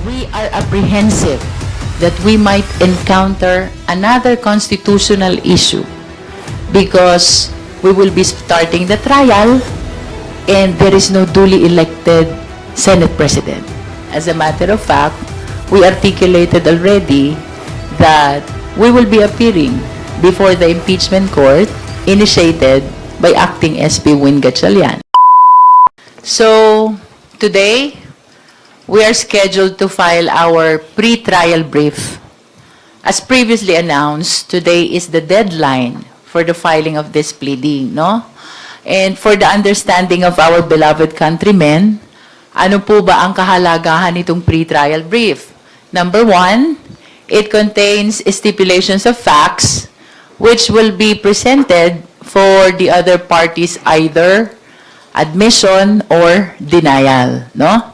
we are apprehensive that we might encounter another constitutional issue because we will be starting the trial and there is no duly elected Senate President. As a matter of fact, we articulated already that we will be appearing before the impeachment court initiated by Acting SP Win Gatchalian. So, today, we are scheduled to file our pre-trial brief. As previously announced, today is the deadline for the filing of this pleading, no? And for the understanding of our beloved countrymen, ano po ba ang kahalagahan nitong pre-trial brief? Number one, it contains stipulations of facts which will be presented for the other parties either admission or denial, no?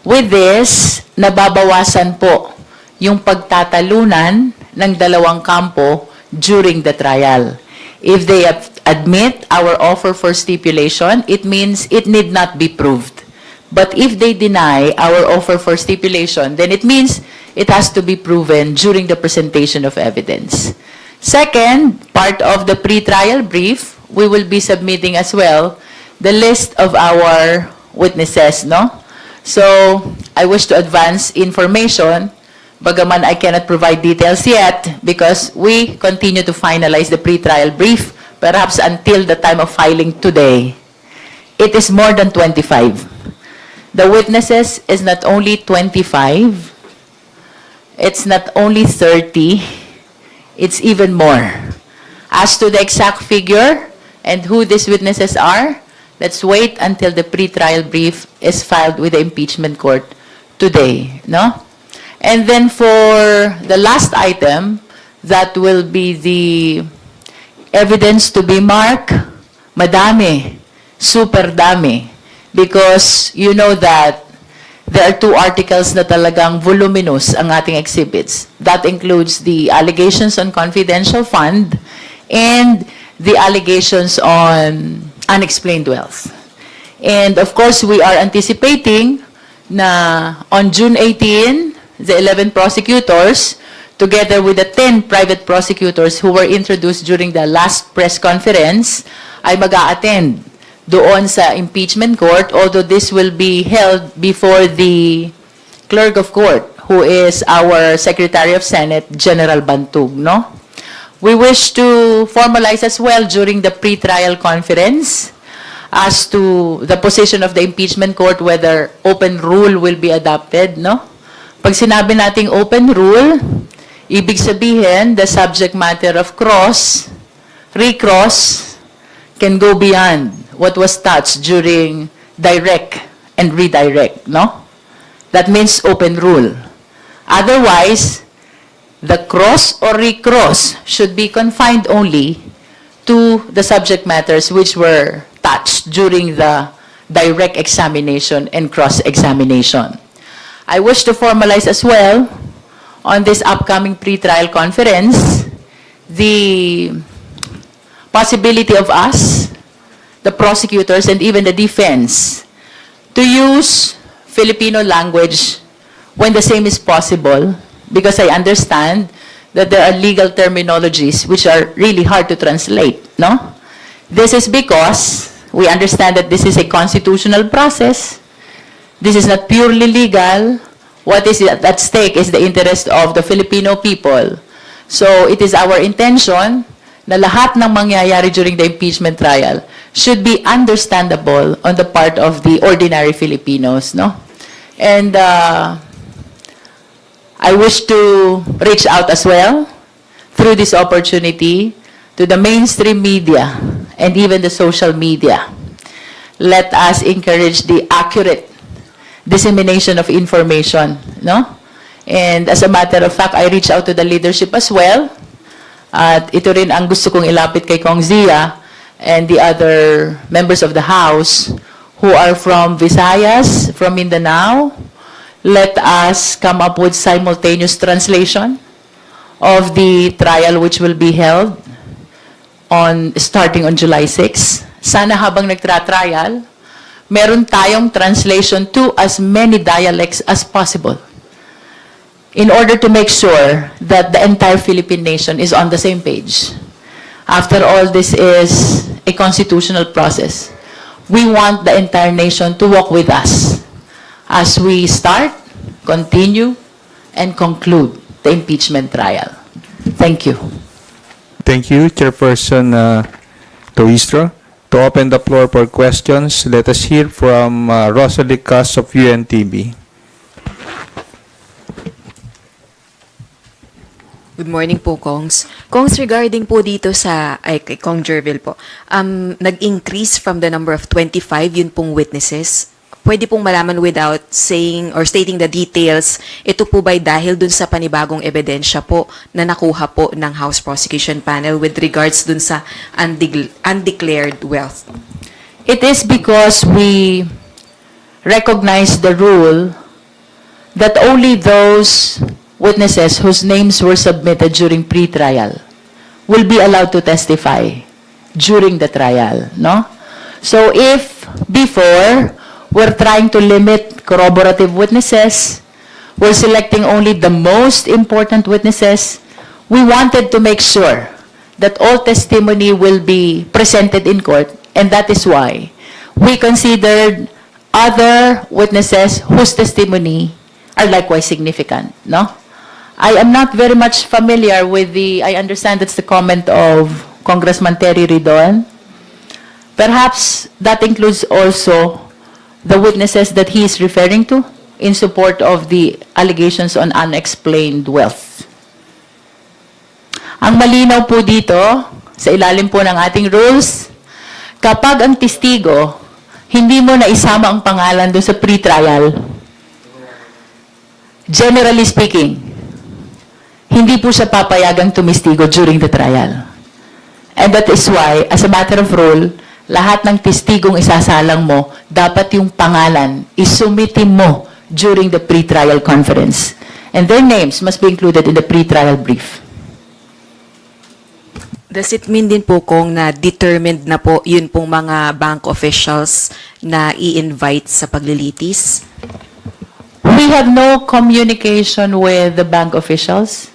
With this, nababawasan po yung pagtatalunan ng dalawang kampo during the trial. If they admit our offer for stipulation, it means it need not be proved. But if they deny our offer for stipulation, then it means it has to be proven during the presentation of evidence. Second, part of the pre-trial brief, we will be submitting as well the list of our witnesses, no? So, I wish to advance information, bagaman I cannot provide details yet because we continue to finalize the pre-trial brief, perhaps until the time of filing today. It is more than 25. The witnesses is not only 25, it's not only 30, it's even more. As to the exact figure and who these witnesses are, let's wait until the pre-trial brief is filed with the impeachment court today, no? And then for the last item, that will be the evidence to be marked, madami, super dami. Because you know that there are two articles na talagang voluminous ang ating exhibits. That includes the allegations on confidential fund and the allegations on unexplained wealth. And of course, we are anticipating na on June 18, the 11 prosecutors, together with the 10 private prosecutors who were introduced during the last press conference, ay mag-a-attend doon sa impeachment court, although this will be held before the clerk of court, who is our Secretary of Senate, General Bantug, no? We wish to formalize as well during the pre-trial conference as to the position of the impeachment court whether open rule will be adopted, no? Pag sinabi nating open rule, ibig sabihin the subject matter of recross can go beyond what was touched during direct and redirect, no? That means open rule. Otherwise, the cross or recross should be confined only to the subject matters which were touched during the direct examination and cross-examination. I wish to formalize as well on this upcoming pre-trial conference the possibility of us, the prosecutors, and even the defense to use Filipino language when the same is possible, because I understand that there are legal terminologies which are really hard to translate, no? This is because we understand that this is a constitutional process. This is not purely legal. What is at stake is the interest of the Filipino people. So it is our intention na lahat ng mangyayari during the impeachment trial should be understandable on the part of the ordinary Filipinos, no? And I wish to reach out as well through this opportunity to the mainstream media and even the social media. Let us encourage the accurate dissemination of information, no? And as a matter of fact, I reach out to the leadership as well. At ito rin ang gusto kong ilapit kay Kong Zia and the other members of the House who are from Visayas, from Mindanao. Let us come up with simultaneous translation of the trial which will be held starting on July 6. Sana habang nagtra-trial, meron tayong translation to as many dialects as possible. in order to make sure that the entire Philippine nation is on the same page. After all, this is a constitutional process. We want the entire nation to walk with us as we start, continue, and conclude the impeachment trial. Thank you. Thank you, Chairperson Toistro. To open the floor for questions, let us hear from Rosalie Cas of UNTV. Good morning po, Kongs. Kongs, regarding po dito sa, kay Kong Jervil po, nag-increase from the number of 25 yun pong witnesses. Pwede pong malaman without saying or stating the details, ito po ba'y dahil dun sa panibagong ebidensya po na nakuha po ng House Prosecution Panel with regards dun sa undeclared wealth? It is because we recognize the rule that only those witnesses whose names were submitted during pre-trial will be allowed to testify during the trial, no? So if before we're trying to limit corroborative witnesses, we're selecting only the most important witnesses, we wanted to make sure that all testimony will be presented in court, and that is why we considered other witnesses whose testimony are likewise significant, no? I am not very much familiar with I understand that's the comment of Congressman Terry Ridon. Perhaps that includes also the witnesses that he is referring to in support of the allegations on unexplained wealth. Ang malinaw po dito, sa ilalim po ng ating rules, kapag ang testigo, hindi mo na isama ang pangalan doon sa pre-trial, generally speaking, hindi po siya papayagang tumistigo during the trial. And that is why, as a matter of rule, lahat ng testigong isasalang mo, dapat yung pangalan, isumitin mo during the pre-trial conference. And their names must be included in the pre-trial brief. Does it mean din po, Kong, na determined na po yun pong mga bank officials na i-invite sa paglilitis? We have no communication with the bank officials.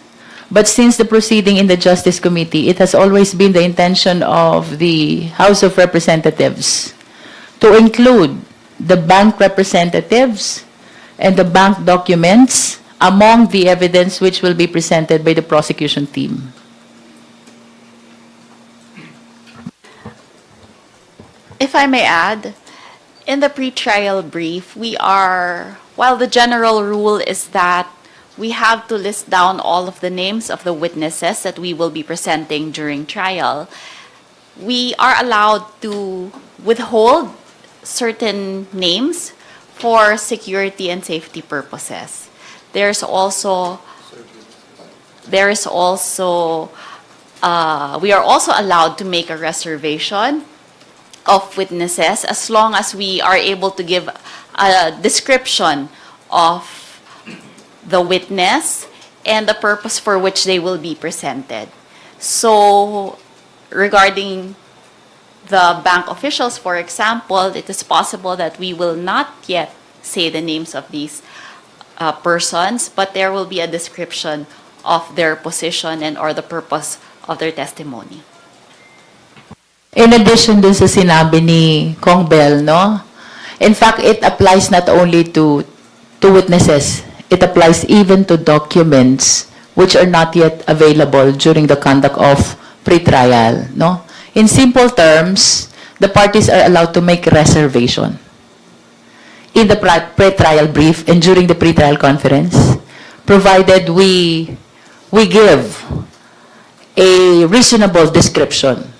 But since the proceeding in the Justice Committee, it has always been the intention of the House of Representatives to include the bank representatives and the bank documents among the evidence which will be presented by the prosecution team. If I may add, in the pretrial brief, while the general rule is that we have to list down all of the names of the witnesses that we will be presenting during trial, we are allowed to withhold certain names for security and safety purposes. We are also allowed to make a reservation of witnesses as long as we are able to give a description of the witness and the purpose for which they will be presented. So, regarding the bank officials, for example, it is possible that we will not yet say the names of these persons, but there will be a description of their position and or the purpose of their testimony. In addition dun sa sinabi ni Kong Bell, no? In fact, it applies not only to witnesses. It applies even to documents which are not yet available during the conduct of pre-trial, no? In simple terms, the parties are allowed to make reservation in the pre-trial brief and during the pre-trial conference, provided we give a reasonable description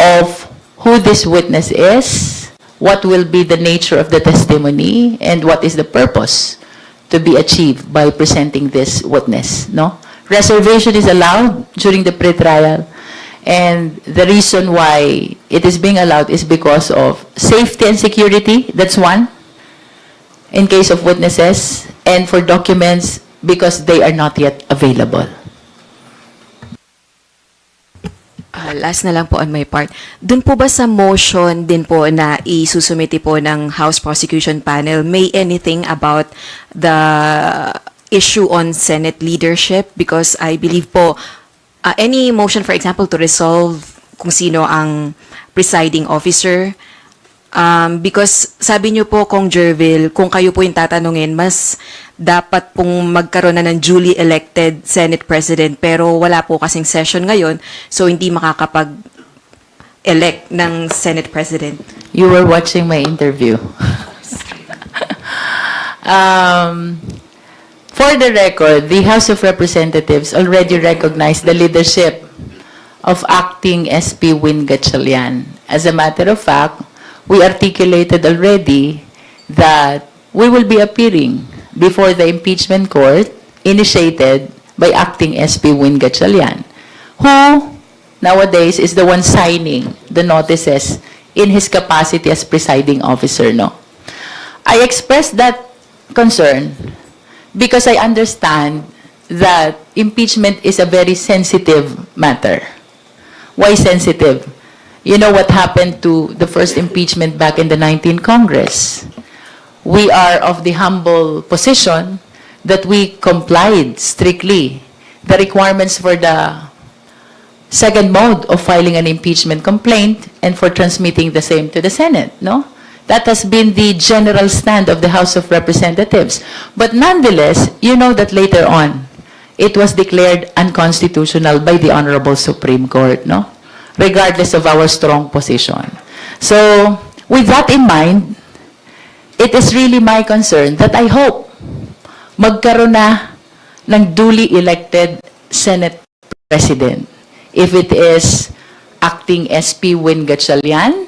of who this witness is, what will be the nature of the testimony, and what is the purpose to be achieved by presenting this witness, no? Reservation is allowed during the pre-trial, and the reason why it is being allowed is because of safety and security, that's one, in case of witnesses, and for documents, because they are not yet available. Last na lang po on my part. Doon po ba sa motion din po na isusumiti po ng House Prosecution Panel, may anything about the issue on Senate leadership? Because I believe po, any motion, for example, to resolve kung sino ang presiding officer, because sabi niyo po, Kong Jervil, kung kayo po yung tatanungin, mas dapat pong magkaroon na ng duly elected Senate President, pero wala po kasing session ngayon, so hindi makakapag-elect ng Senate President. You were watching my interview. For the record, the House of Representatives already recognized the leadership of acting SP Win Gatchalian. As a matter of fact, we articulated already that we will be appearing before the impeachment court initiated by acting SP Win Gatchalian, who nowadays is the one signing the notices in his capacity as presiding officer, no? I expressed that concern because I understand that impeachment is a very sensitive matter. Why sensitive? You know what happened to the first impeachment back in the 19th Congress. We are of the humble position that we complied strictly the requirements for the second mode of filing an impeachment complaint and for transmitting the same to the Senate, no? That has been the general stand of the House of Representatives. But nonetheless, you know that later on, it was declared unconstitutional by the Honorable Supreme Court, no? Regardless of our strong position. So, with that in mind, it is really my concern that I hope magkaroon na ng duly elected Senate President. If it is acting SP Win Gatchalian,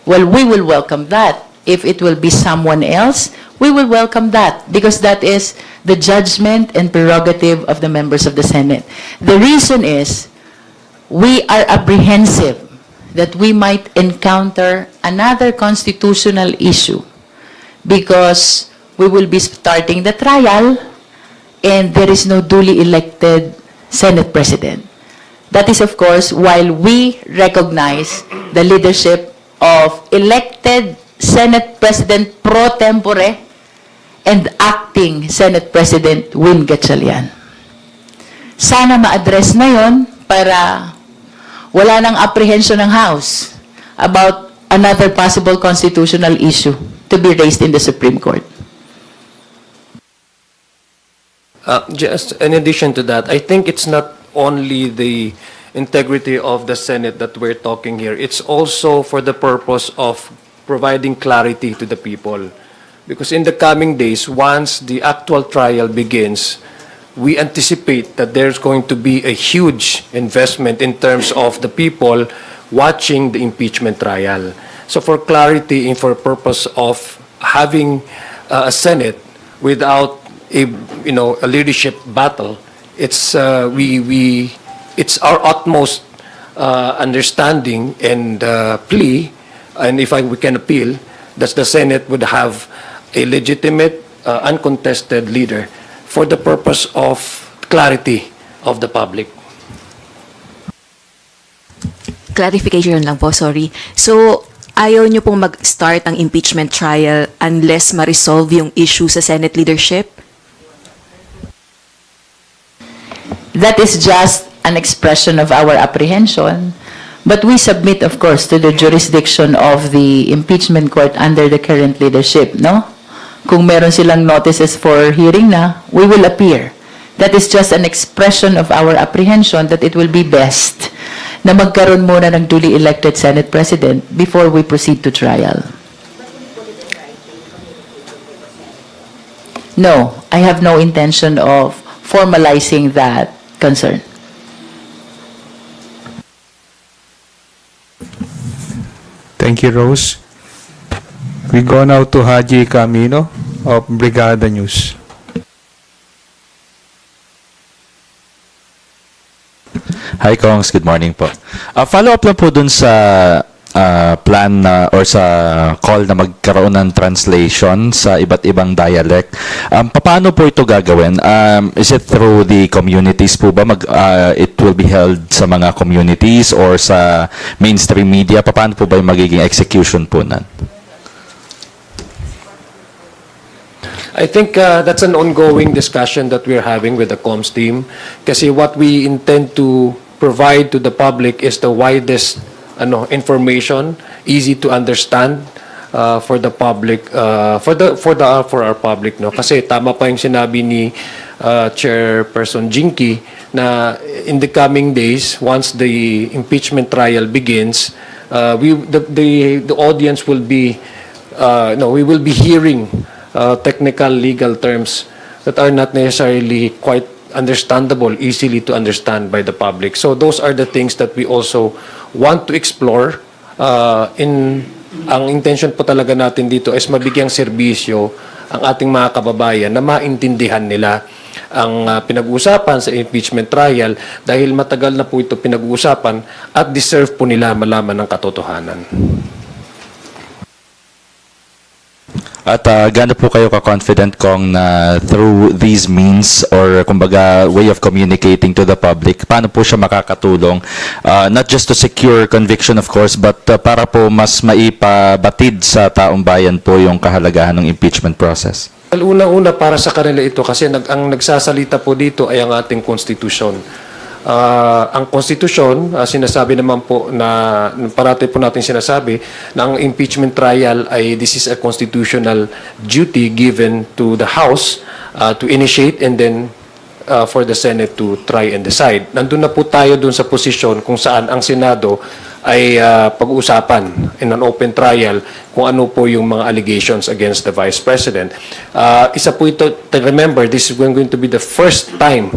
well, we will welcome that. If it will be someone else, we will welcome that because that is the judgment and prerogative of the members of the Senate. The reason is we are apprehensive that we might encounter another constitutional issue because we will be starting the trial and there is no duly elected Senate President. That is, of course, while we recognize the leadership of elected Senate President pro tempore and acting Senate President Win Gatchalian. Sana ma-address na yon para wala nang apprehension ng House about another possible constitutional issue to be raised in the Supreme Court. Just in addition to that, I think it's not only the integrity of the Senate that we're talking here. It's also for the purpose of providing clarity to the people. Because in the coming days, once the actual trial begins, we anticipate that there's going to be a huge investment in terms of the people watching the impeachment trial. So for clarity and for purpose of having a Senate without a leadership battle, it's it's our utmost understanding and plea, and if we can appeal, that the Senate would have a legitimate, uncontested leader for the purpose of clarity of the public. Clarification lang po, sorry. So, ayaw nyo pong mag-start ang impeachment trial unless ma-resolve yung issue sa Senate leadership? That is just an expression of our apprehension, but we submit, of course, to the jurisdiction of the impeachment court under the current leadership, no? Kung meron silang notices for hearing na, we will appear. That is just an expression of our apprehension that it will be best na magkaroon muna ng duly elected Senate President before we proceed to trial. No, I have no intention of formalizing that concern. Thank you, Rose. We go now to Haji Camino of Brigada News. Hi, Kongs. Good morning po. Follow-up lang po dun sa plan na or sa call na magkaroon ng translation sa iba't ibang dialect. Paano po ito gagawin? Is it through the communities po ba? It will be held sa mga communities or sa mainstream media? Paano po ba yung magiging execution po nan? I think that's an ongoing discussion that we're having with the comms team. Kasi what we intend to provide to the public is the widest information, easy to understand for the public, for our public, no. Kasi tama pa yung sinabi ni Chairperson Jinky na in the coming days, once the impeachment trial begins, the audience will be we will be hearing technical legal terms that are not necessarily quite understandable, easily to understand by the public. So those are the things that we also want to explore. Ang intention po talaga natin dito is mabigyang serbisyo ang ating mga kababayan na maintindihan nila ang pinag-uusapan sa impeachment trial dahil matagal na po ito pinag-uusapan at deserve po nila malaman ng katotohanan. At gaano po kayo ka-confident kung na through these means or kumbaga way of communicating to the public, paano po siya makakatulong not just to secure conviction of course, but para po mas maipabatid sa taong bayan po yung kahalagahan ng impeachment process? Well, unang-una para sa kanila ito kasi ang nagsasalita po dito ay ang ating konstitusyon. Ang konstitusyon, sinasabi naman po na parati po natin sinasabi na ang impeachment trial ay this is a constitutional duty given to the House to initiate and then for the Senate to try and decide. Nandun na po tayo dun sa posisyon kung saan ang Senado ay pag-uusapan in an open trial kung ano po yung mga allegations against the Vice President. Isa po ito, remember, this is going to be the first time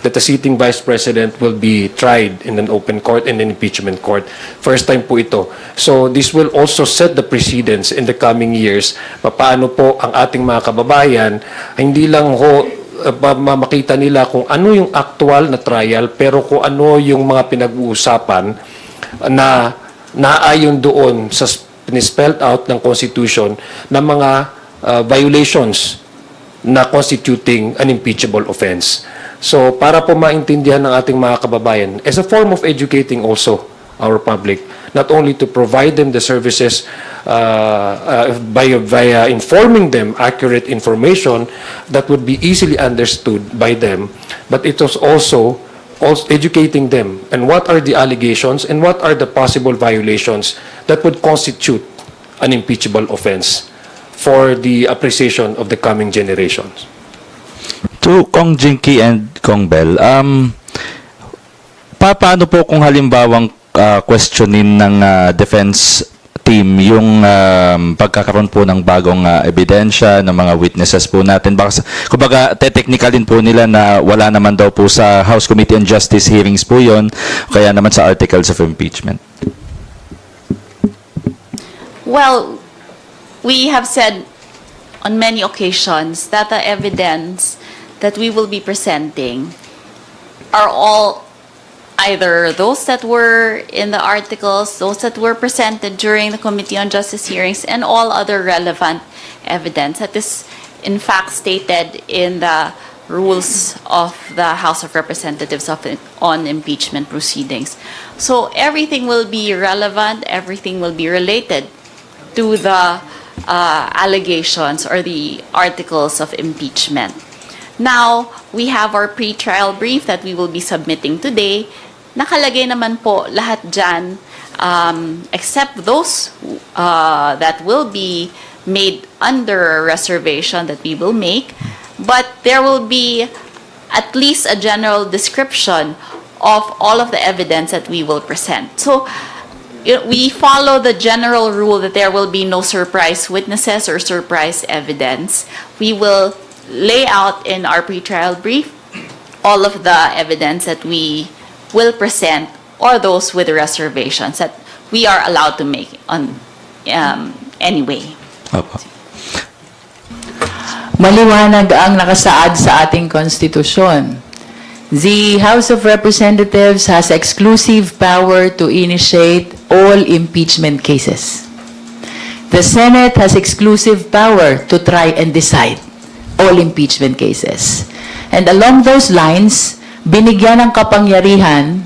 that the sitting Vice President will be tried in an open court, in an impeachment court. First time po ito. So this will also set the precedents in the coming years paano po ang ating mga kababayan, hindi lang makita nila kung ano yung actual na trial, pero kung ano yung mga pinag-uusapan na naayon doon sa spelled out ng Constitution na mga violations na constituting an impeachable offense. So, para po maintindihan ng ating mga kababayan, as a form of educating also our public, not only to provide them the services via informing them accurate information that would be easily understood by them, but it was also educating them and what are the allegations and what are the possible violations that would constitute an impeachable offense for the appreciation of the coming generations. To Kong Jinky and Kong Bell, paano po kung halimbawang questionin ng defense team yung pagkakaroon po ng bagong ebidensya ng mga witnesses po natin? Baka, kumbaga, technicalin po nila na wala naman daw po sa House Committee on Justice hearings po yon, kaya naman sa articles of impeachment. Well, we have said on many occasions that the evidence that we will be presenting are all either those that were in the articles, those that were presented during the Committee on Justice hearings, and all other relevant evidence that is in fact stated in the rules of the House of Representatives on impeachment proceedings. So everything will be relevant, everything will be related to the allegations or the articles of impeachment. Now, we have our pre-trial brief that we will be submitting today. Nakalagay naman po lahat dyan, except those that will be made under a reservation that we will make. But there will be at least a general description of all of the evidence that we will present. So, we follow the general rule that there will be no surprise witnesses or surprise evidence. We will lay out in our pretrial brief all of the evidence that we will present or those with reservations that we are allowed to make on anyway. Opo. Maliwanag ang nakasaad sa ating konstitusyon. The House of Representatives has exclusive power to initiate all impeachment cases. The Senate has exclusive power to try and decide all impeachment cases. And along those lines, binigyan ng kapangyarihan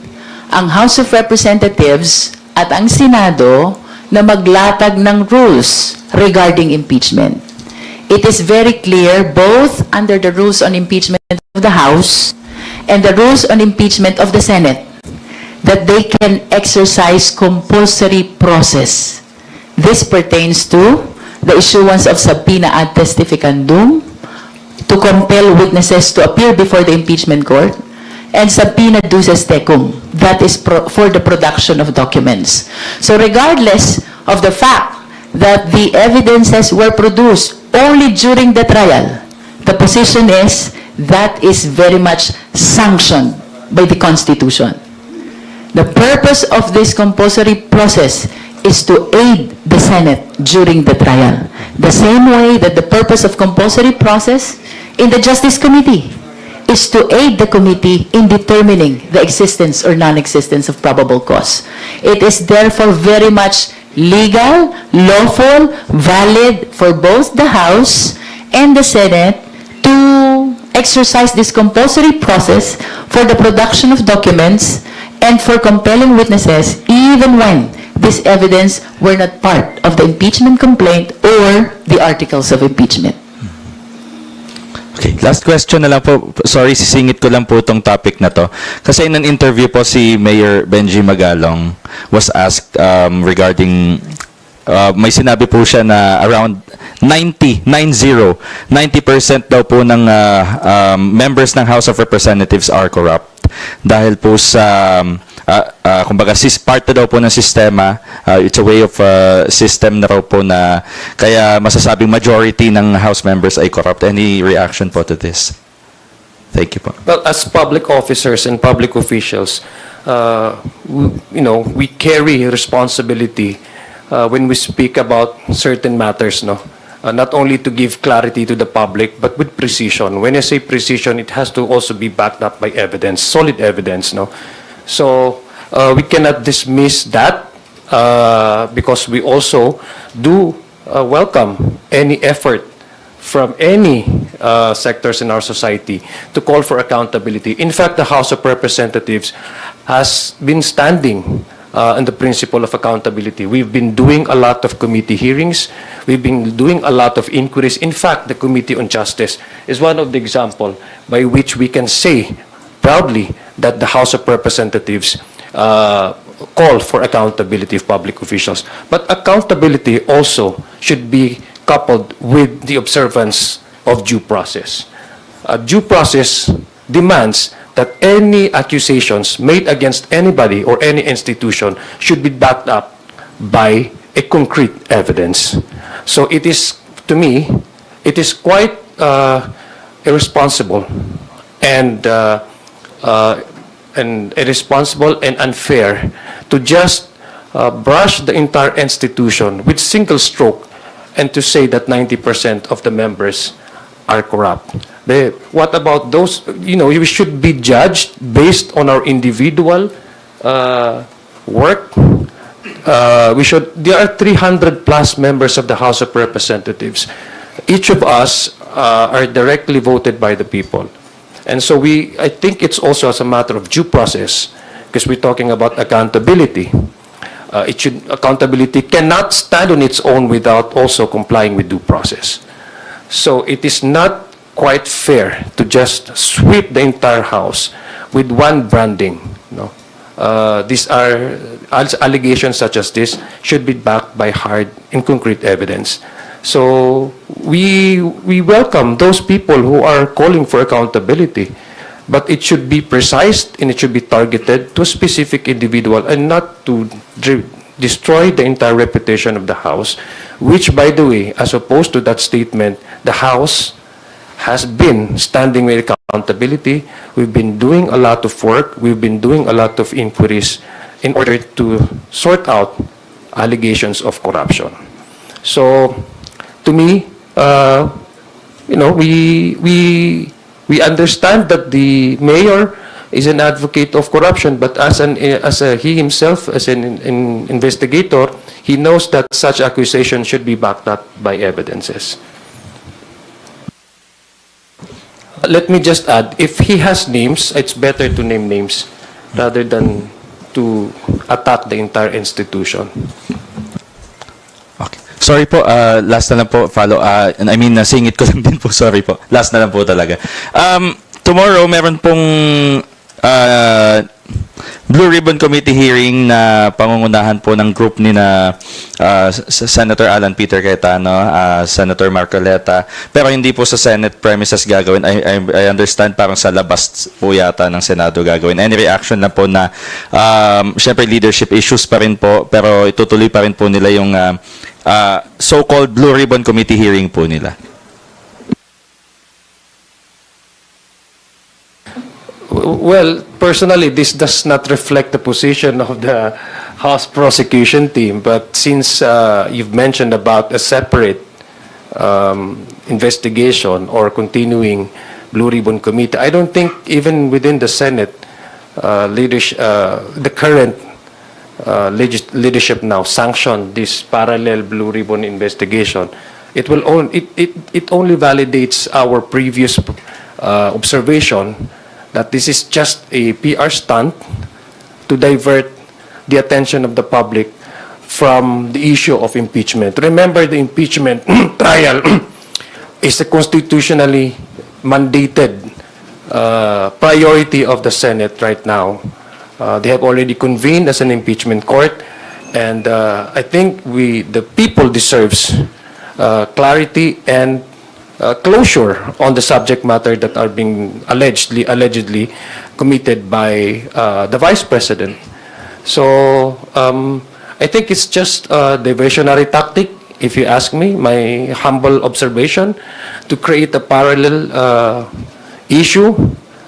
ang House of Representatives at ang Senado na maglatag ng rules regarding impeachment. it is very clear, both under the rules on impeachment of the House and the rules on impeachment of the Senate, that they can exercise compulsory process. This pertains to the issuance of subpoena ad testificandum, to compel witnesses to appear before the impeachment court, and subpoena duces tecum, that is for the production of documents. So regardless of the fact that the evidences were produced only during the trial, the position is that is very much sanctioned by the Constitution. The purpose of this compulsory process is to aid the Senate during the trial. The same way that the purpose of compulsory process in the Justice Committee is to aid the committee in determining the existence or non-existence of probable cause. It is therefore very much legal, lawful, valid for both the House and the Senate to exercise this compulsory process for the production of documents and for compelling witnesses even when this evidence were not part of the impeachment complaint or the articles of impeachment. Okay, last question na lang po. Sorry, sisingit ko lang po itong topic na to. Kasi in an interview po si Mayor Benji Magalong was asked regarding, may sinabi po siya na around 90% daw po ng members ng House of Representatives are corrupt. Dahil po sa kumbaga part na daw po ng sistema, it's a way of system na raw po na kaya masasabing majority ng House members ay corrupt. Any reaction po to this? Thank you po. Well, as public officers and public officials, we carry responsibility when we speak about certain matters, no? Not only to give clarity to the public, but with precision. When I say precision, it has to also be backed up by evidence, solid evidence, no? So we cannot dismiss that because we also do welcome any effort from any sectors in our society to call for accountability. In fact, the House of Representatives has been standing on the principle of accountability. We've been doing a lot of committee hearings. We've been doing a lot of inquiries. In fact, the Committee on Justice is one of the examples by which we can say proudly that the House of Representatives call for accountability of public officials. But accountability also should be coupled with the observance of due process. Due process demands that any accusations made against anybody or any institution should be backed up by a concrete evidence. So it is, to me, it is quite irresponsible and irresponsible and unfair to just brush the entire institution with single stroke and to say that 90% of the members are corrupt. What about those? We should be judged based on our individual work. There are 300 plus members of the House of Representatives. Each of us are directly voted by the people. And so I think it's also as a matter of due process, because we're talking about accountability. Accountability cannot stand on its own without also complying with due process. So it is not quite fair to just sweep the entire House with one branding. These are allegations such as this should be backed by hard and concrete evidence. So we welcome those people who are calling for accountability, but it should be precise and it should be targeted to a specific individual and not to destroy the entire reputation of the House, which, by the way, as opposed to that statement, the House has been standing with accountability. We've been doing a lot of work. We've been doing a lot of inquiries in order to sort out allegations of corruption. So, to me, we understand that the mayor is an advocate of corruption, but he himself, as an investigator, he knows that such accusations should be backed up by evidences. Let me just add, if he has names, it's better to name names rather than to attack the entire institution. Okay. Sorry po, last na lang po, follow, singit ko lang din po, sorry po. Last na lang po talaga. Tomorrow, meron pong Blue Ribbon Committee hearing na pangungunahan po ng group ni na Senator Alan Peter Cayetano, Senator Marcoleta, pero hindi po sa Senate premises gagawin. I understand parang sa labas po yata ng Senado gagawin. Any reaction na po na syempre leadership issues pa rin po, pero itutuloy pa rin po nila yung so-called Blue Ribbon Committee hearing po nila. Well, personally, this does not reflect the position of the House prosecution team. But since you've mentioned about a separate investigation or continuing Blue Ribbon Committee, I don't think even within the Senate, the current leadership now sanctioned this parallel Blue Ribbon investigation. It only validates our previous observation that this is just a PR stunt to divert the attention of the public from the issue of impeachment. Remember, the impeachment trial is a constitutionally mandated priority of the Senate right now. They have already convened as an impeachment court, and I think the people deserves clarity and closure on the subject matter that are being allegedly committed by the Vice President. So I think it's just a diversionary tactic, if you ask me, my humble observation, to create a parallel issue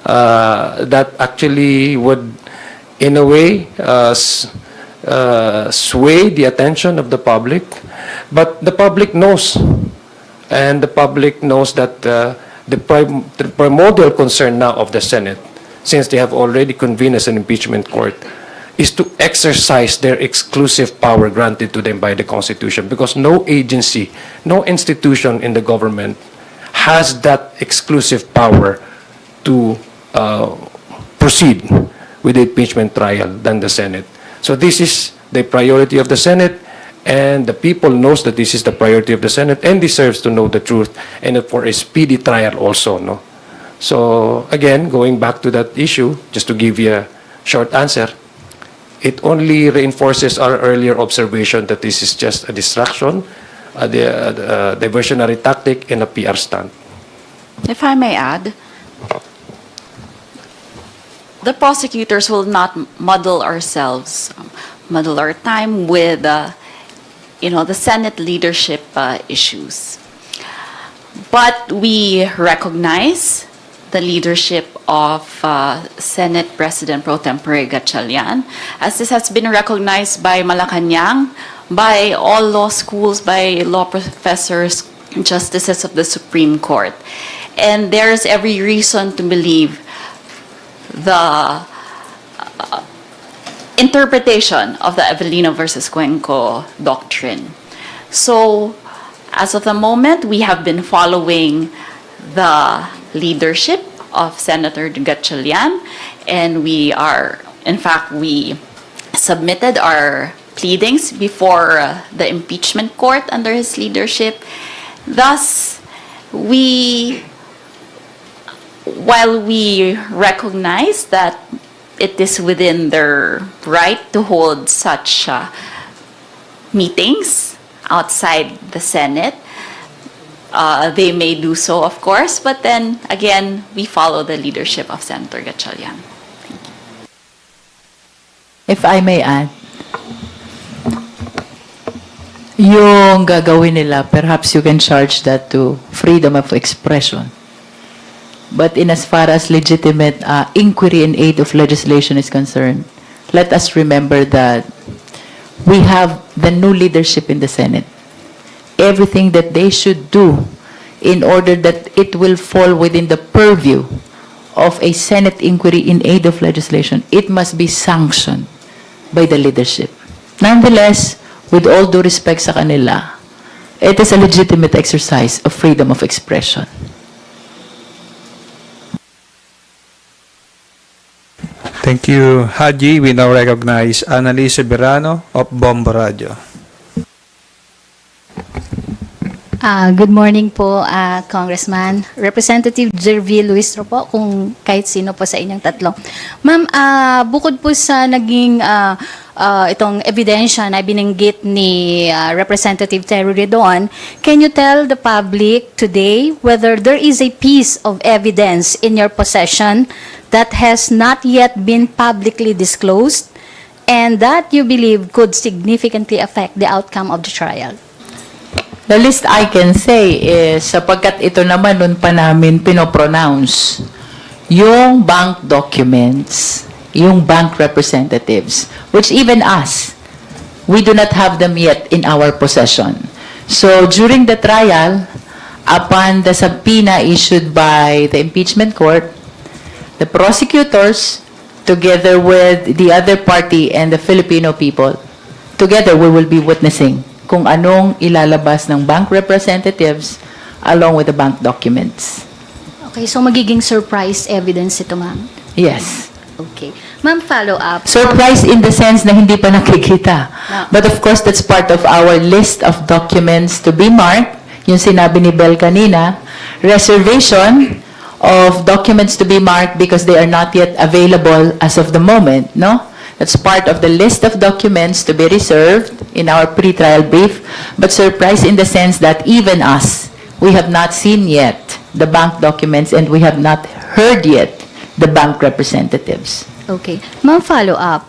that actually would, in a way, sway the attention of the public. But the public knows. And the public knows that the primordial concern now of the Senate, since they have already convened as an impeachment court, is to exercise their exclusive power granted to them by the Constitution. Because no agency, no institution in the government has that exclusive power to proceed with the impeachment trial than the Senate. So this is the priority of the Senate. And the people knows that this is the priority of the Senate and deserves to know the truth and for a speedy trial also, no? So, again, going back to that issue, just to give you a short answer, it only reinforces our earlier observation that this is just a distraction, a diversionary tactic, and a PR stunt. If I may add, the prosecutors will not muddle our time with the Senate leadership issues. But we recognize the leadership of Senate President Pro Tempore Gatchalian, as this has been recognized by Malacanang, by all law schools, by law professors, justices of the Supreme Court. And there's every reason to believe the interpretation of the Avellino versus Cuenco doctrine. So, as of the moment, we have been following the leadership of Senator Gatchalian, and we submitted our pleadings before the impeachment court under his leadership. Thus, while we recognize that it is within their right to hold such meetings outside the Senate, they may do so, of course, but then, again, we follow the leadership of Senator Gatchalian. If I may add, yung gagawin nila, perhaps you can charge that to freedom of expression. But in as far as legitimate inquiry in aid of legislation is concerned, let us remember that we have the new leadership in the Senate. Everything that they should do in order that it will fall within the purview of a Senate inquiry in aid of legislation, it must be sanctioned by the leadership. Nonetheless, with all due respect sa kanila, it is a legitimate exercise of freedom of expression. Thank you, Haji. We now recognize Annalise Berano of Bombo Radio. Good morning po, Congressman. Representative Jervie Luistro po, kung kahit sino po sa inyong tatlo. Ma'am, bukod po sa naging itong ebidensya na binanggit ni Representative Terry Redon, can you tell the public today whether there is a piece of evidence in your possession that has not yet been publicly disclosed and that you believe could significantly affect the outcome of the trial? The least I can say is, sapagkat ito naman nun pa namin pinopronounce, yung bank documents, yung bank representatives, which even us, we do not have them yet in our possession. So during the trial, upon the subpoena issued by the impeachment court, the prosecutors, together with the other party and the Filipino people, together we will be witnessing kung anong ilalabas ng bank representatives along with the bank documents. Okay, so magiging surprise evidence ito, ma'am? Yes. Okay. Ma'am, follow up. Surprise in the sense na hindi pa nakikita. But of course, that's part of our list of documents to be marked. Yung sinabi ni Bel kanina, reservation of documents to be marked because they are not yet available as of the moment, no? That's part of the list of documents to be reserved in our pre-trial brief, but surprise in the sense that even us, we have not seen yet the bank documents and we have not heard yet the bank representatives. Okay. Ma'am, follow up.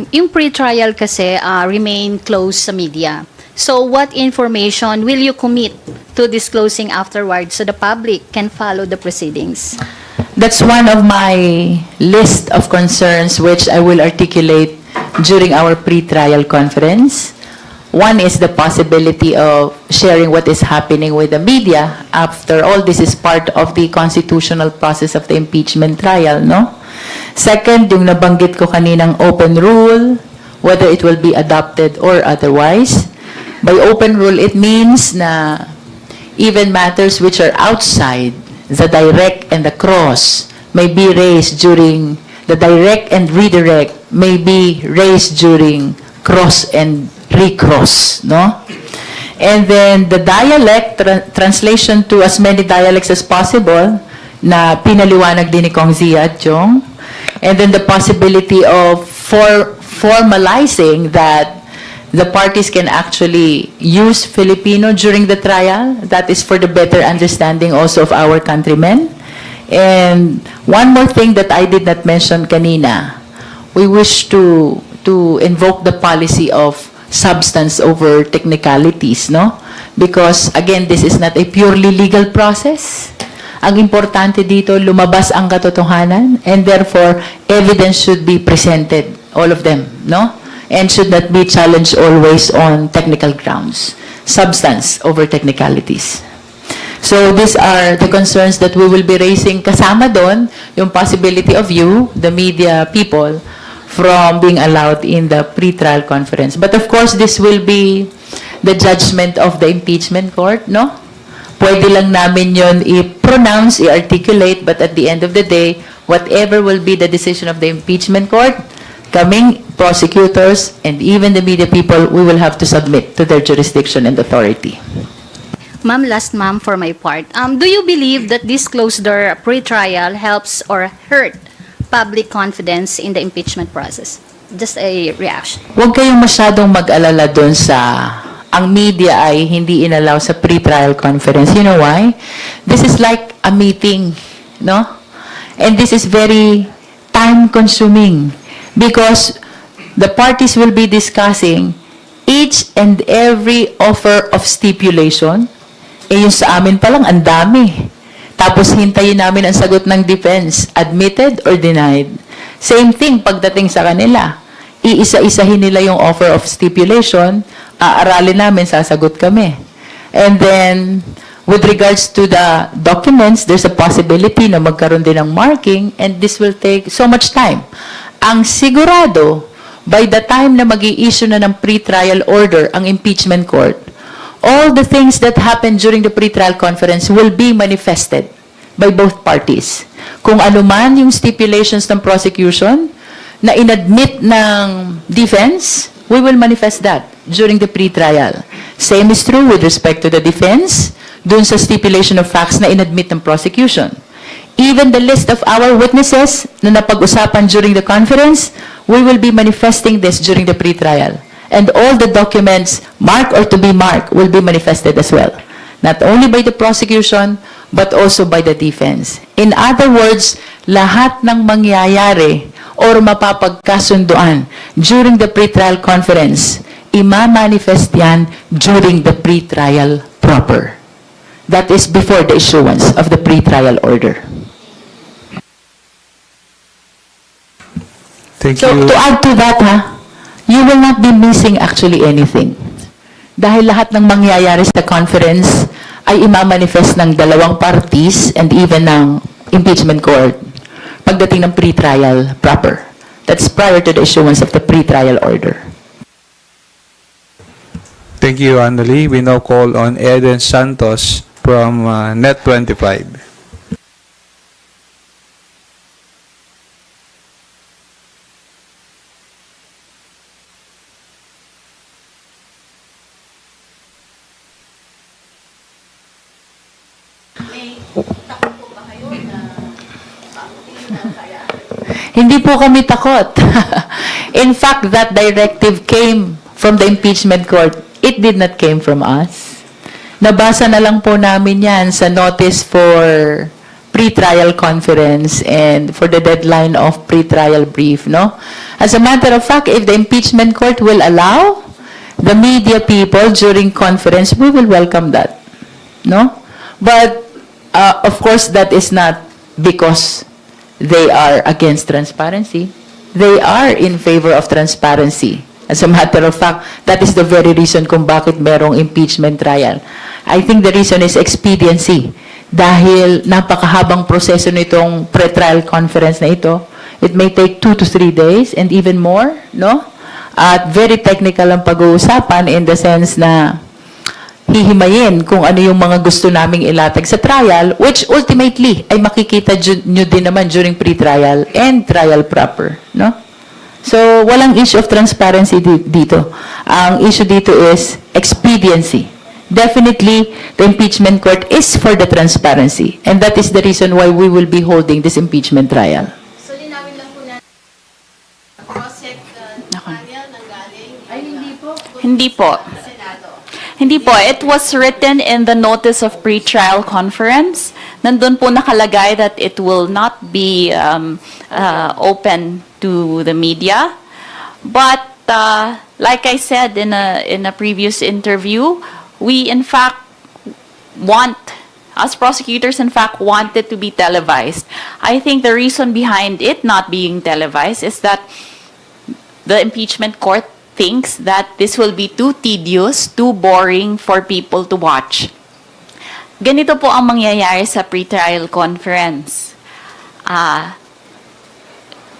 Yung pre-trial kasi remain closed sa media. So what information will you commit to disclosing afterwards so the public can follow the proceedings? That's one of my list of concerns which I will articulate during our pre-trial conference. One is the possibility of sharing what is happening with the media. After all, this is part of the constitutional process of the impeachment trial, no? Second, yung nabanggit ko kaninang open rule, whether it will be adopted or otherwise. By open rule, it means na even matters which are outside the direct and the cross may be raised during the direct and redirect may be raised during cross and recross, no? And then the dialect translation to as many dialects as possible na pinaliwanag din ni Kong Zia at Chong. And then the possibility of formalizing that the parties can actually use Filipino during the trial. That is for the better understanding also of our countrymen. And one more thing that I did not mention kanina, we wish to invoke the policy of substance over technicalities, no? Because again, this is not a purely legal process. Ang importante dito, lumabas ang katotohanan, and therefore, evidence should be presented, all of them, no? And should not be challenged always on technical grounds. Substance over technicalities. So these are the concerns that we will be raising. Kasama doon, yung possibility of you, the media people, from being allowed in the pre-trial conference. But of course, this will be the judgment of the impeachment court, no? Pwede lang namin yun i-pronounce, i-articulate, but at the end of the day, whatever will be the decision of the impeachment court, coming prosecutors and even the media people, we will have to submit to their jurisdiction and authority. Ma'am, last ma'am for my part. Do you believe that this closed-door pre-trial helps or hurt public confidence in the impeachment process? Just a reaction. Huwag kayong masyadong mag-alala doon sa ang media ay hindi inalaw sa pre-trial conference. You know why? This is like a meeting, no? And this is very time-consuming because the parties will be discussing each and every offer of stipulation. Yung sa amin pa lang, ang dami. Tapos hintayin namin ang sagot ng defense, admitted or denied. Same thing pagdating sa kanila. Iisa-isahin nila yung offer of stipulation, aaralin namin, sasagot kami. And then, with regards to the documents, there's a possibility na magkaroon din ng marking and this will take so much time. Ang sigurado, by the time na mag-i-issue na ng pre-trial order ang impeachment court, all the things that happened during the pre-trial conference will be manifested by both parties. Kung ano man yung stipulations ng prosecution na inadmit ng defense, we will manifest that during the pre-trial. Same is true with respect to the defense, dun sa stipulation of facts na inadmit ng prosecution. Even the list of our witnesses na napag-usapan during the conference, we will be manifesting this during the pre-trial. And all the documents marked or to be marked will be manifested as well. Not only by the prosecution, but also by the defense. In other words, lahat ng mangyayari or mapapagkasunduan during the pre-trial conference, ima-manifest yan during the pre-trial proper. That is before the issuance of the pre-trial order. Thank So you. to add to that, you will not be missing actually anything. Dahil lahat ng mangyayari sa conference ay imamanifest ng dalawang parties and even ng impeachment court pagdating ng pre-trial proper. That's prior to the issuance of the pre-trial order. Thank you, Annalie. We now call on Eden Santos from Net25. Hindi po kami takot. In fact, that directive came from the impeachment court. It did not came from us. Nabasa na lang po namin yan sa notice for pre-trial conference and for the deadline of pre-trial brief, no? As a matter of fact, if the impeachment court will allow the media people during conference, we will welcome that, no? But, of course, that is not because they are against transparency. They are in favor of transparency. As a matter of fact, that is the very reason kung bakit merong impeachment trial. I think the reason is expediency. Dahil napakahabang proseso nitong pre-trial conference na ito, it may take 2 to 3 days and even more, no? At very technical ang pag-uusapan in the sense na hihimayin kung ano yung mga gusto naming ilatag sa trial, which ultimately ay makikita nyo din naman during pre-trial and trial proper, no? So, walang issue of transparency dito. Ang issue dito is expediency. Definitely, the impeachment court is for the transparency, and that is the reason why we will be holding this impeachment trial. So, linawin lang po na cross-check trial ng galing. Ay, hindi po. Hindi po. Hindi po. It was written in the notice of pre-trial conference. Nandun po nakalagay that it will not be open to the media. But like I said in a previous interview, we in fact as prosecutors in fact want it to be televised. I think the reason behind it not being televised is that the impeachment court thinks that this will be too tedious, too boring for people to watch. Ganito po ang mangyayari sa pre-trial conference.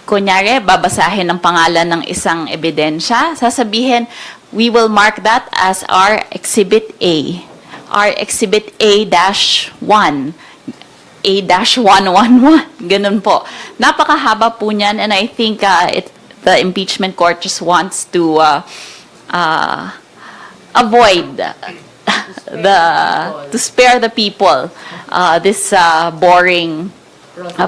Kunyari, babasahin ang pangalan ng isang ebidensya, sasabihin, we will mark that as our Exhibit A. Our Exhibit A-1. A-111. Ganun po. Napakahaba po niyan, and I think the impeachment court just wants to avoid to spare the people this boring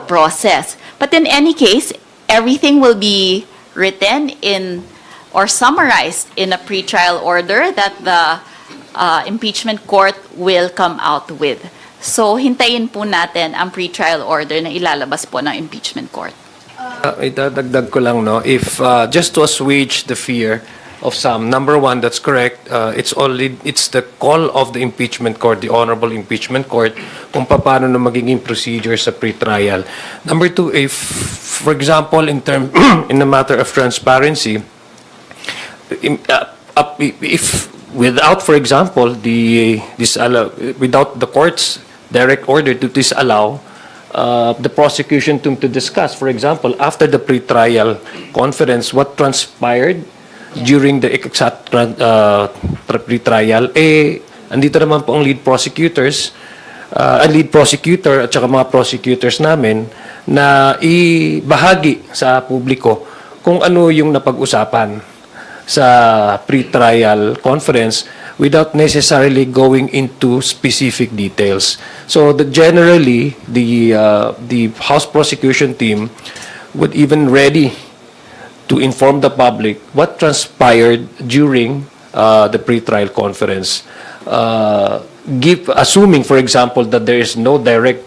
process. But in any case, everything will be written in or summarized in a pretrial order that the impeachment court will come out with. So, hintayin po natin ang pretrial order na ilalabas po ng impeachment court. Itadagdag ko lang, no, if just to assuage the fear of some, number one, that's correct, it's the call of the impeachment court, the honorable impeachment court, kung paano na magiging procedure sa pre-trial. Number two, if, for example, in the matter of transparency, if without, for example, without the court's direct order to disallow the prosecution to discuss, for example, after the pre-trial conference, what transpired during the exact pre-trial, andito naman po ang lead prosecutor at saka mga prosecutors namin na ibahagi sa publiko kung ano yung napag-usapan sa pre-trial conference without necessarily going into specific details. So generally, the House prosecution team would even ready to inform the public what transpired during the pre-trial conference. Assuming, for example, that there is no direct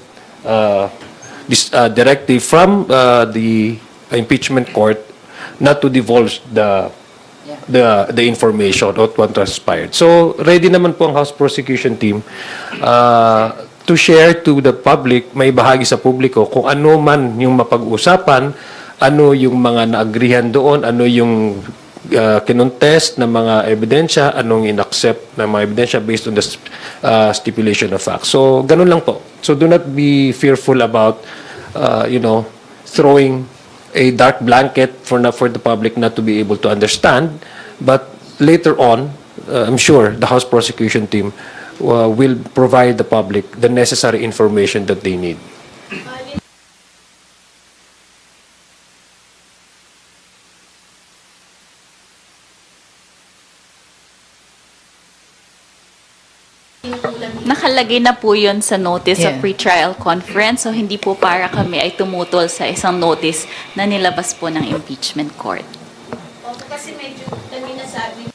directive from the impeachment court not to divulge the information of what transpired. So, ready naman po ang House prosecution team to share to the public, may bahagi sa publiko, kung ano man yung mapag-usapan, ano yung mga naagrihan doon, ano yung kinontest ng mga ebidensya, anong inaccept ng mga ebidensya based on the stipulation of facts. So, ganun lang po. So, do not be fearful about, throwing a dark blanket for the public not to be able to understand. But later on, I'm sure the House prosecution team will provide the public the necessary information that they need. Nakalagay na po yun sa notice of pre-trial conference, so hindi po para kami ay tumutol sa isang notice na nilabas po ng impeachment court. Opo, kasi medyo kanina sabi.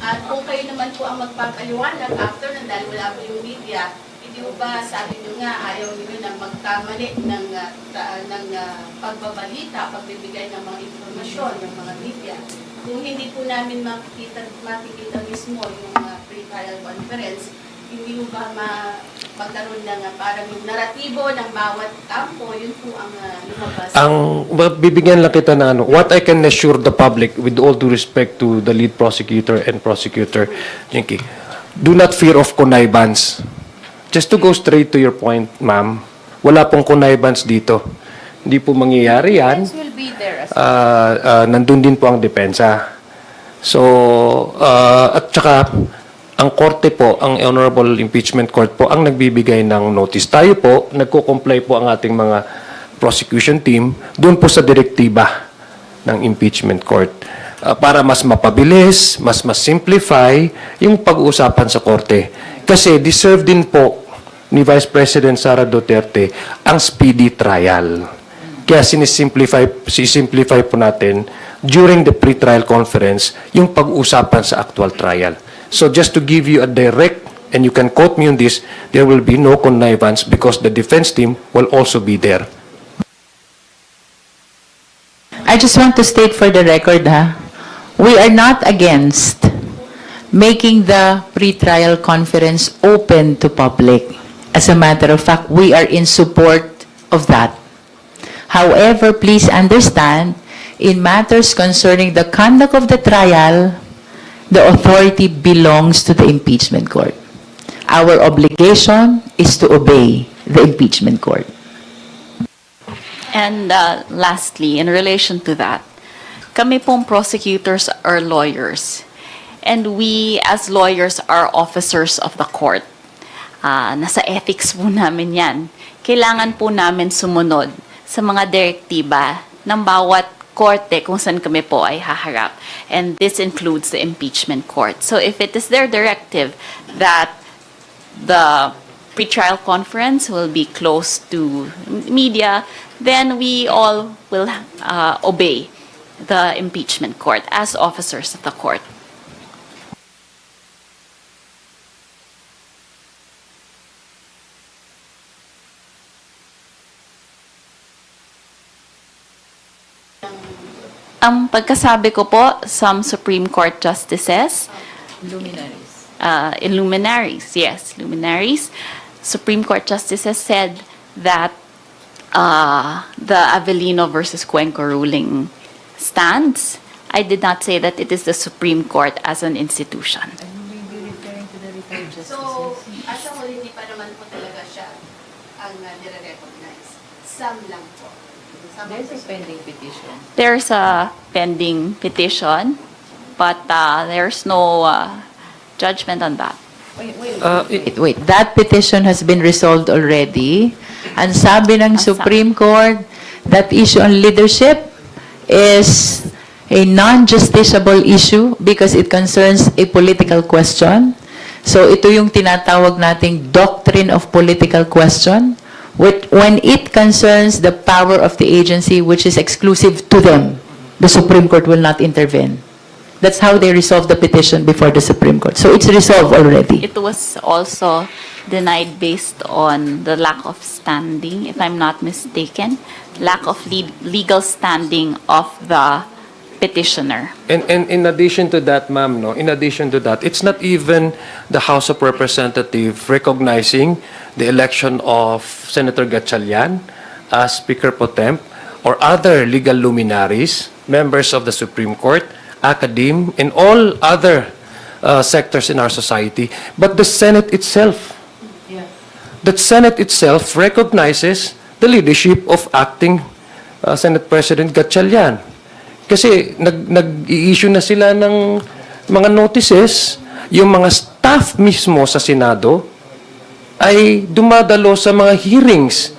At kung kayo naman po ang magpapaliwanag after na dahil wala po yung media, hindi po ba sabi nyo nga ayaw nyo na magkamali ng pagbabalita, pagbibigay ng mga informasyon ng mga media. Kung hindi po namin makikita mismo yung pre-trial conference, hindi po ba magkaroon ng parang yung naratibo ng bawat kampo, yun po ang lumabas. Bibigyan lang kita ng what I can assure the public with all due respect to the lead prosecutor and prosecutor, Jinky, do not fear of connivance. Just to go straight to your point, ma'am, wala pong connivance dito. Hindi po mangyayari yan. Will be there as Nandun din po ang depensa. So, at saka, ang korte po, ang Honorable Impeachment Court po, ang nagbibigay ng notice. Tayo po, nagko-comply po ang ating mga prosecution team doon po sa direktiba ng Impeachment Court para mas mapabilis, mas simplify yung pag-uusapan sa korte. Kasi deserve din po ni Vice President Sara Duterte ang speedy trial. Kaya sisimplify po natin during the pre-trial conference yung pag-uusapan sa actual trial. So just to give you a direct, and you can quote me on this, there will be no connivance because the defense team will also be there. I just want to state for the record, we are not against making the pre-trial conference open to public. As a matter of fact, we are in support of that. However, please understand, in matters concerning the conduct of the trial, the authority belongs to the impeachment court. Our obligation is to obey the impeachment court. And lastly, in relation to that, kami pong prosecutors are lawyers. And we as lawyers are officers of the court. Nasa ethics po namin yan. Kailangan po namin sumunod sa mga direktiba ng bawat korte kung saan kami po ay haharap. And this includes the impeachment court. So if it is their directive that the pretrial conference will be closed to media, then we all will obey the impeachment court as officers of the court. Ang pagkasabi ko po, some Supreme Court justices, luminaries, Supreme Court justices said that the Avellino versus Cuenco ruling stands. I did not say that it is the Supreme Court as an institution. So, asa huli, hindi pa naman po talaga siya ang nire-recognize. Some lang po. Some There's a pending petition. There's a pending petition, but there's no judgment on that. Wait, that petition has been resolved already. Ang sabi ng Supreme Court, that issue on leadership is a non-justiciable issue because it concerns a political question. So ito yung tinatawag nating doctrine of political question, when it concerns the power of the agency which is exclusive to them, the Supreme Court will not intervene. That's how they resolved the petition before the Supreme Court. So it's resolved already. It was also denied based on the lack of standing, if I'm not mistaken, lack of legal standing of the petitioner. And in addition to that, ma'am, no, in addition to that, it's not even the House of Representatives recognizing the election of Senator Gatchalian as Speaker Pro Temp or other legal luminaries, members of the Supreme Court, academe, and all other sectors in our society, but the Senate itself. The Senate itself recognizes the leadership of acting Senate President Gatchalian. Kasi nag-i-issue na sila ng mga notices, yung mga staff mismo sa Senado ay dumadalo sa mga hearings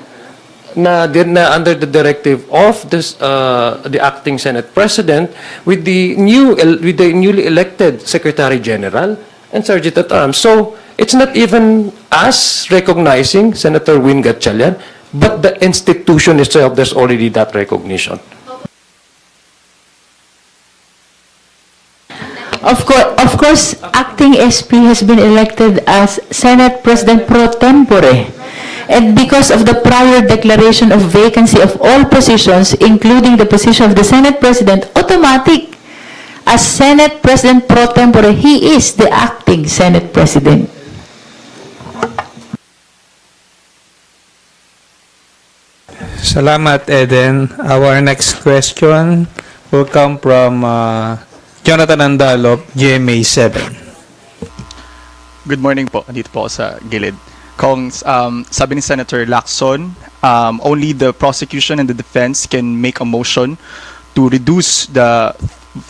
na under the directive of the acting Senate President with the newly elected Secretary General and Sergeant at Arms. So it's not even us recognizing Senator Win Gatchalian, but the institution itself, there's already that recognition. Of course, acting SP has been elected as Senate President pro tempore. And because of the prior declaration of vacancy of all positions, including the position of the Senate President, automatic. As Senate President pro tempore, he is the acting Senate President. Salamat, Eden. Our next question will come from Jonathan Andalop, GMA 7. Good morning po. Andito po ako sa gilid. Kung sabi ni Senator Lacson, only the prosecution and the defense can make a motion to reduce the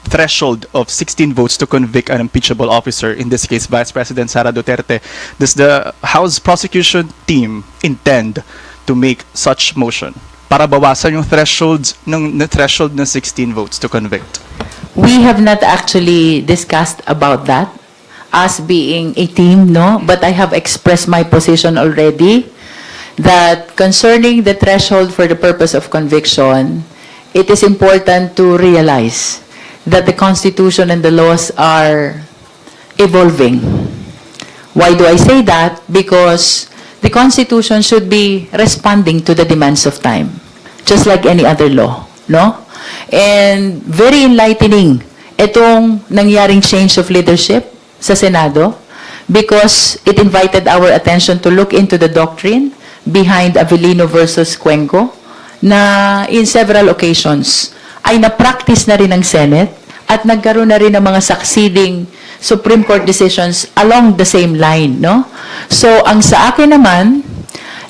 threshold of 16 votes to convict an impeachable officer, in this case, Vice President Sara Duterte. Does the House prosecution team intend to make such motion para bawasan yung threshold ng 16 votes to convict? We have not actually discussed about that as being a team, no? But I have expressed my position already that concerning the threshold for the purpose of conviction, it is important to realize that the Constitution and the laws are evolving. Why do I say that? Because the Constitution should be responding to the demands of time, just like any other law, no? And very enlightening itong nangyaring change of leadership sa Senado because it invited our attention to look into the doctrine behind Avellino versus Cuenco na in several occasions ay na-practice na rin ng Senate at nagkaroon na rin ng mga succeeding Supreme Court decisions along the same line, no? So, ang sa akin naman,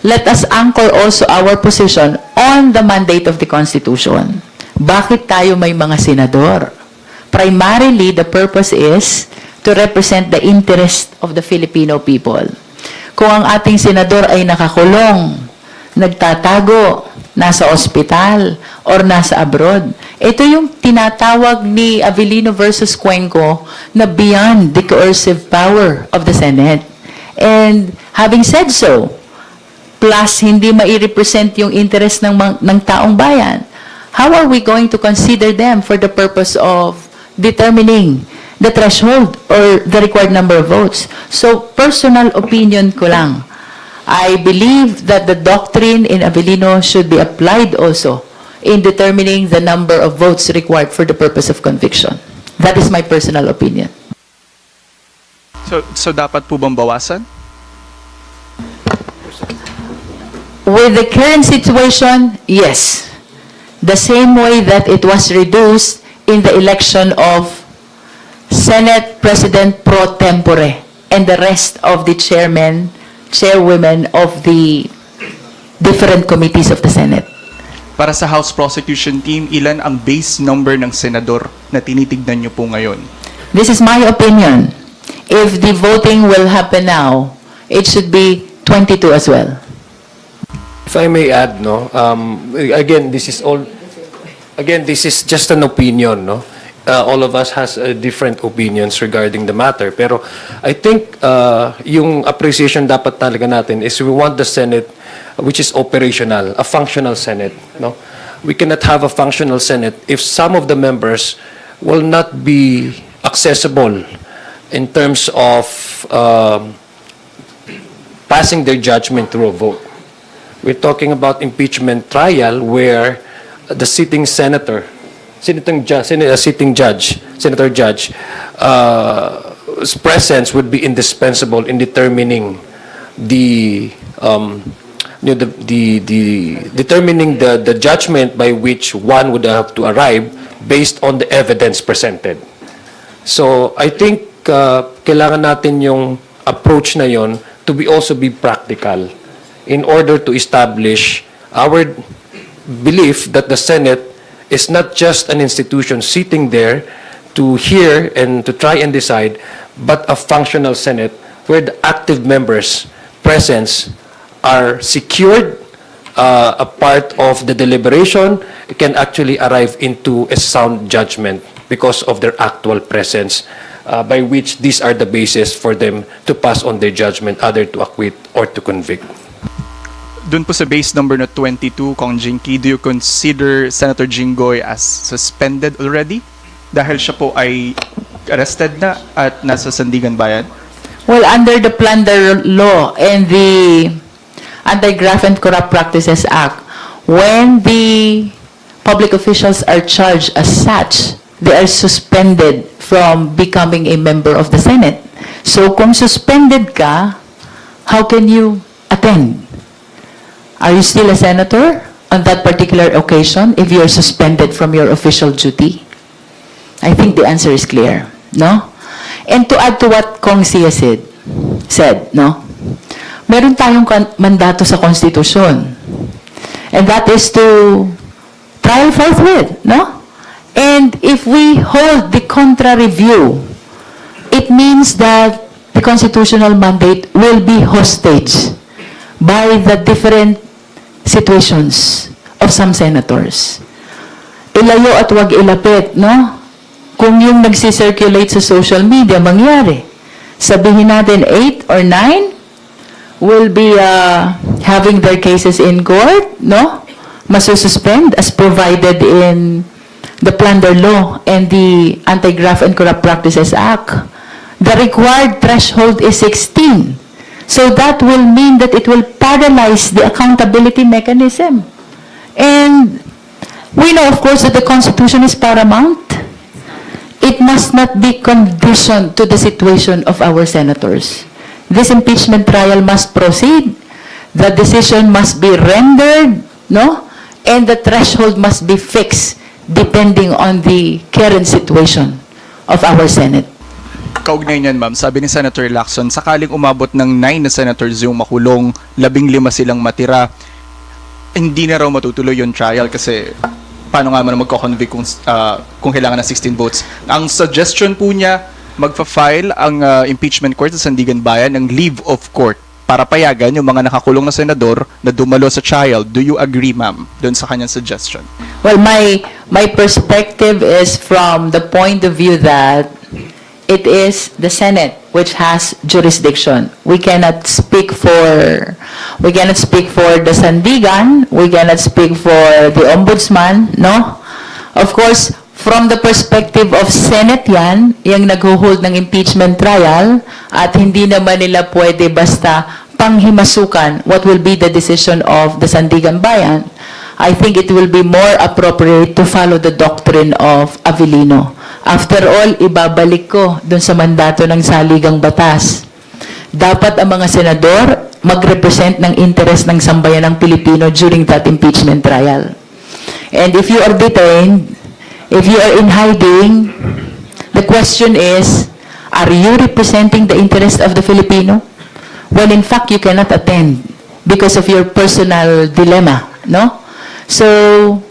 let us anchor also our position on the mandate of the Constitution. Bakit tayo may mga senador? Primarily, the purpose is to represent the interest of the Filipino people. Kung ang ating senador ay nakakulong, nagtatago, nasa ospital, or nasa abroad, ito yung tinatawag ni Avellino versus Cuenco na beyond the coercive power of the Senate. And having said so, plus hindi mai-represent yung interest ng taong bayan, how are we going to consider them for the purpose of determining the threshold or the required number of votes? So, personal opinion ko lang. I believe that the doctrine in Avellino should be applied also in determining the number of votes required for the purpose of conviction. That is my personal opinion. So dapat po bang bawasan? With the current situation, yes. The same way that it was reduced in the election of Senate President pro tempore and the rest of the chairwomen of the different committees of the Senate. Para sa House Prosecution Team, ilan ang base number ng senador na tinitignan nyo po ngayon? This is my opinion. If the voting will happen now, it should be 22 as well. If I may add, no, again, this is just an opinion, no. All of us has different opinions regarding the matter. Pero I think yung appreciation dapat talaga natin is we want the Senate which is operational, a functional Senate, no. We cannot have a functional Senate if some of the members will not be accessible in terms of passing their judgment through a vote. We're talking about impeachment trial where the sitting senator, sitting judge, senator judge, presence would be indispensable in determining determining the judgment by which one would have to arrive based on the evidence presented. So I think kailangan natin yung approach na yon to also be practical in order to establish our belief that the Senate is not just an institution sitting there to hear and to try and decide, but a functional Senate where the active members' presence are secured, a part of the deliberation, can actually arrive into a sound judgment because of their actual presence, by which these are the basis for them to pass on their judgment, either to acquit or to convict. Doon po sa base number na 22, Kong Jinky, do you consider Senator Jinggoy as suspended already? Dahil siya po ay arrested na at nasa Sandigan Bayan? Well, under the Plunder Law and the Anti-Graft and Corrupt Practices Act, when the public officials are charged as such, they are suspended from becoming a member of the Senate. So kung suspended ka, how can you attend? Are you still a senator on that particular occasion if you are suspended from your official duty? I think the answer is clear, no? And to add to what Kong Sia said, no? Meron tayong mandato sa Konstitusyon. And that is to trial forthwith, no? And if we hold the contrary view, it means that the constitutional mandate will be hostage by the different situations of some senators. Ilayo at wag ilapit, no? Kung yung nagsisirculate sa social media, mangyari. Sabihin natin 8 or 9 will be having their cases in court, no? Masususpend as provided in the Plunder Law and the Anti-Graft and Corrupt Practices Act. The required threshold is 16. So that will mean that it will paralyze the accountability mechanism. And we know, of course, that the Constitution is paramount. It must not be conditioned to the situation of our senators. This impeachment trial must proceed. The decision must be rendered, no? And the threshold must be fixed depending on the current situation of our Senate. Kaugnay niyan, ma'am, sabi ni Senator Lacson, sakaling umabot ng 9 na senators yung makulong, 15 silang matira, hindi na raw matutuloy yung trial kasi paano nga man magko-convict kung kailangan ng 16 votes. Ang suggestion po niya, magfa-file ang impeachment court sa Sandigan Bayan ng leave of court para payagan yung mga nakakulong na senador na dumalo sa trial. Do you agree, ma'am, doon sa kanyang suggestion? Well, my perspective is from the point of view that it is the Senate which has jurisdiction. We cannot speak for the Sandigan, we cannot speak for the Ombudsman, no? Of course, from the perspective of Senate yan, yung nagho-hold ng impeachment trial, at hindi naman nila pwede basta panghimasukan what will be the decision of the Sandigan Bayan. I think it will be more appropriate to follow the doctrine of Avellino. After all, ibabalik ko dun sa mandato ng saligang batas. Dapat ang mga senador mag-represent ng interest ng sambayanang Pilipino during that impeachment trial. And if you are detained, if you are in hiding, the question is, are you representing the interest of the Filipino? When in fact, you cannot attend because of your personal dilemma, no? So,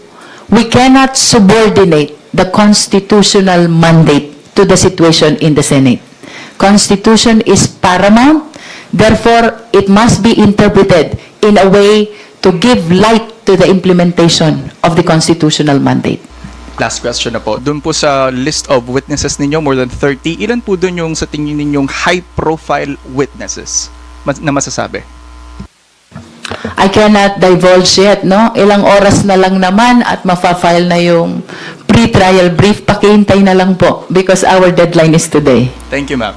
we cannot subordinate the constitutional mandate to the situation in the Senate. Constitution is paramount, therefore, it must be interpreted in a way to give light to the implementation of the constitutional mandate. Last question na po. Doon po sa list of witnesses ninyo, more than 30, ilan po doon yung sa tingin ninyong high-profile witnesses na masasabi? I cannot divulge yet, no? Ilang oras na lang naman at mafa-file na yung pre-trial brief. Pakihintay na lang po because our deadline is today. Thank you, ma'am.